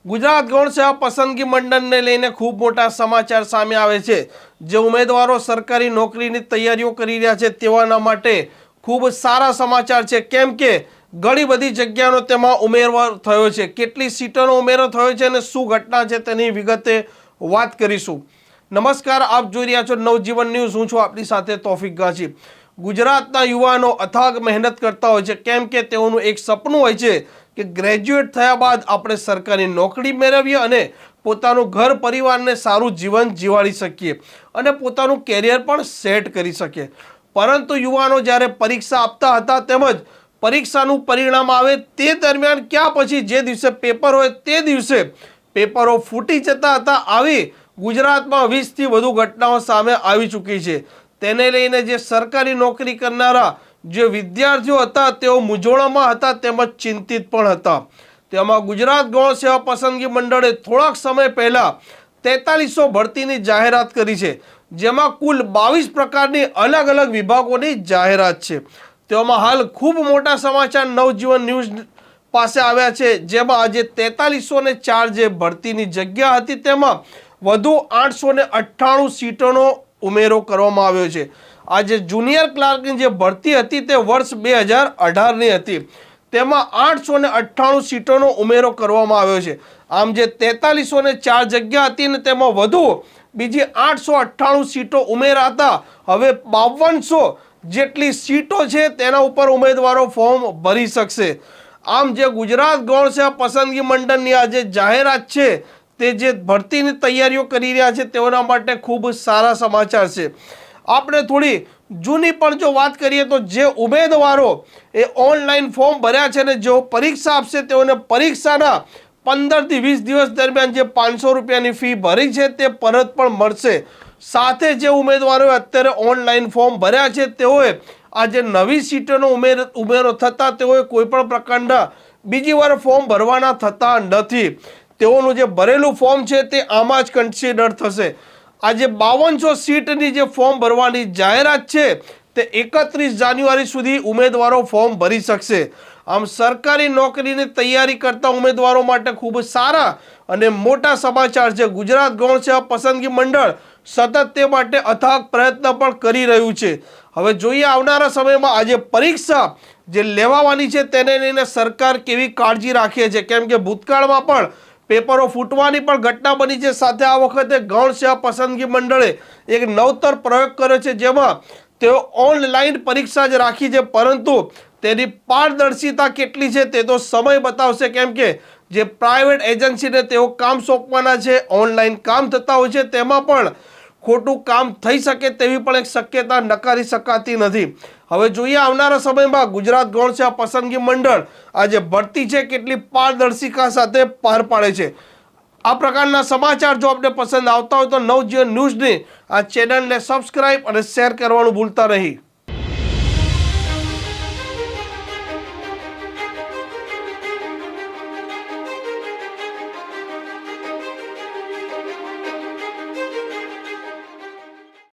ગુજરાત ગૌણ સેવા પસંદગી મંડળને લઈને ખૂબ મોટા સમાચાર સામે આવે છે। જે ઉમેદવારો સરકારી નોકરીની તૈયારીઓ કરી રહ્યા છે તેવાના માટે ખૂબ સારા સમાચાર છે, કેમ કે ઘણી બધી જગ્યાનો તેમાં ઉમેરો થયો છે। કેટલી સીટોનો ઉમેરો થયો છે અને શું ઘટના છે તેની વિગતે વાત કરીશું। નમસ્કાર, આપ જોઈ રહ્યા છો નવજીવન ન્યૂઝ। હું છું આપની સાથે તોફિક ગાજી। ગુજરાતના યુવાનો અથાગ મહેનત કરતા હોય છે, કેમ કે તેઓનું એક સપનું હોય છે કે ગ્રેજ્યુએટ થયા બાદ આપણે સરકારી નોકરી મેળવીએ અને પોતાનું ઘર પરિવારને સારું જીવન જીવાડી શકીએ અને પોતાનું કેરિયર પણ સેટ કરી શકીએ। પરંતુ યુવાનો જ્યારે પરીક્ષા આપતા હતા તેમજ પરીક્ષાનું પરિણામ આવે તે દરમિયાન ક્યાં પછી જે દિવસે પેપર હોય તે દિવસે પેપરો ફૂટી જતા હતા। આવી ગુજરાતમાં 20થી વધુ ઘટનાઓ સામે આવી ચૂકી છે। તેને લઈને જે સરકારી નોકરી કરનારા જે વિદ્યાર્થીઓ હતા તેઓ મૂંઝવણમાં હતા તેમજ ચિંતિત પણ હતા। તેમાં ગુજરાત ગૌણ સેવા પસંદગી મંડળે થોડાક સમય પહેલા 4300 ભરતીની જાહેરાત કરી છે, જેમાં કુલ 22 પ્રકારની અલગ અલગ વિભાગોની જાહેરાત છે। તેમાં હાલ ખૂબ મોટા સમાચાર નવજીવન ન્યૂઝ પાસે આવ્યા છે, જેમાં આજે 4304 જે ભરતીની જગ્યા હતી તેમાં વધુ 898 સીટોનો ઉમેરો કરવામાં આવ્યો છે। આજે જુનિયર ક્લાર્કની જે ભરતી હતી તે વર્ષ 2018ની હતી, તેમાં 898 સીટોનો ઉમેરો કરવામાં આવ્યો છે। આમ જે 4304 જગ્યા હતી ને તેમાં વધુ બીજી 898 સીટો ઉમેરાતા હવે 5200 જેટલી સીટો છે તેના ઉપર ઉમેદવારો ફોર્મ ભરી શકશે। આમ જે ગુજરાત ગૌણ સેવા પસંદગી મંડળની આજે જાહેરાત છે તે જે ભરતીની તૈયારીઓ કરી રહ્યા છે તેઓના માટે ખૂબ સારા સમાચાર છે। આપણે થોડી જૂની પણ જો વાત કરીએ તો જે ઉમેદવારો એ ઓનલાઈન ફોર્મ ભર્યા છે ને જેઓ પરીક્ષા આપશે તેઓને પરીક્ષાના 15થી 20 દિવસ દરમિયાન જે 500 રૂપિયાની ફી ભરી છે તે પરત પણ મળશે। સાથે જે ઉમેદવારોએ અત્યારે ઓનલાઈન ફોર્મ ભર્યા છે તેઓએ આજે નવી સીટોનો ઉમેરો થતાં તેઓએ કોઈ પણ પ્રકારના બીજી વાર ફોર્મ ભરવાના થતા નથી। તેઓનું જે ભરેલું ફોર્મ છે તે આમાં જ કન્સિડર થશે। આજે 5200 સીટની જે ફોર્મ ભરવાની જાહેરાત છે તે 31 જાન્યુઆરી સુધી ઉમેદવારો ફોર્મ ભરી શકશે। આમ સરકારી નોકરીની તૈયારી કરતા ઉમેદવારો માટે ખૂબ સારા અને મોટા સમાચાર છે। ગુજરાત ગૌણ સેવા પસંદગી મંડળ સતત તે માટે અથાગ પ્રયત્ન પણ કરી રહ્યું છે। હવે જોઈએ આવનારા સમયમાં આજે પરીક્ષા જે લેવાની છે તેને લઈને સરકાર કેવી કાળજી રાખે છે, કેમ કે ભૂતકાળમાં પણ પેપરો ફૂટવાની પણ ઘટના બની છે। સાથે આ વખતે ગૌણ સેવા પસંદગી મંડળે એક નવતર પ્રયોગ કર્યો છે, જેમાં તેઓ ઓનલાઈન પરીક્ષા જ રાખી છે, પરંતુ તેની પારદર્શિતા કેટલી છે તે તો સમય બતાવશે, કેમ કે જે પ્રાઇવેટ એજન્સીને તેઓ કામ સોંપવાના છે, ઓનલાઈન કામ થતા હોય છે, તેમાં પણ ખોટું કામ થઈ શકે તેવી પણ એક શક્યતા નકારી શકાતી નથી। હવે જોઈએ આવનારા સમયમાં ગુજરાત ગૌણ સેવા પસંદગી મંડળ આ જે ભરતી છે કેટલી પારદર્શિતા સાથે પાર પાડે છે। આ પ્રકારના સમાચાર જો આપને પસંદ આવતા હોય તો નવજીવન ન્યૂઝની આ ચેનલને સબસ્ક્રાઇબ અને શેર કરવાનું ભૂલતા નહીં।